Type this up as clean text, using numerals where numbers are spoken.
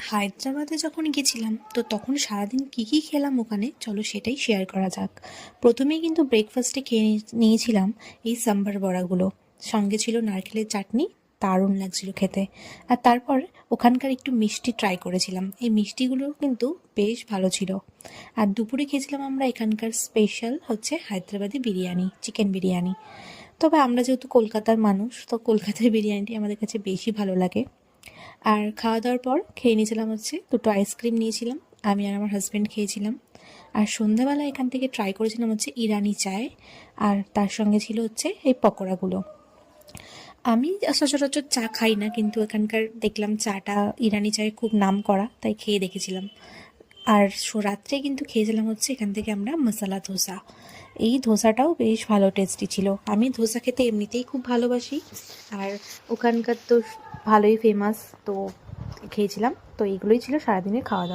হায়দ্রাবাদে যখন গেছিলাম তো তখন সারাদিন কী কী খেলাম ওখানে চলো সেটাই শেয়ার করা যাক। প্রথমেই কিন্তু ব্রেকফাস্টে খেয়ে নিয়েছিলাম এই সাম্বার বড়াগুলো, সঙ্গে ছিল নারকেলের চাটনি, দারুণ লাগছিল খেতে। আর তারপর ওখানকার একটু মিষ্টি ট্রাই করেছিলাম, এই মিষ্টিগুলো কিন্তু বেশ ভালো ছিল। আর দুপুরে খেয়েছিলাম আমরা এখানকার স্পেশাল হচ্ছে হায়দ্রাবাদি বিরিয়ানি, চিকেন বিরিয়ানি। তবে আমরা যেহেতু কলকাতার মানুষ তো কলকাতার বিরিয়ানিটি আমাদের কাছে বেশি ভালো লাগে। আর খাওয়া দাওয়ার পর খেয়ে নিয়েছিলাম হচ্ছে দুটো আইসক্রিম নিয়েছিলাম, আমি আর আমার হাজব্যান্ড খেয়েছিলাম। আর সন্ধ্যাবেলা এখান থেকে ট্রাই করেছিলাম হচ্ছে ইরানি চায়, আর তার সঙ্গে ছিল হচ্ছে এই পকোড়াগুলো। আমি সচরাচর চা খাই না, কিন্তু এখানকার দেখলাম চাটা ইরানি চায়ে খুব নাম করা, তাই খেয়ে দেখেছিলাম। আর রাত্রে কিন্তু খেয়েছিলাম হচ্ছে এখান থেকে আমরা মশলা ধোসা। এই ধোসাটাও বেশ ভালো টেস্টি ছিল। আমি ধোসা খেতে এমনিতেই খুব ভালোবাসি, আর ওখানকার তো ভালোই ফেমাস, তো খেয়েছিলাম। তো এইগুলোই ছিল সারাদিনের খাওয়া দাওয়া।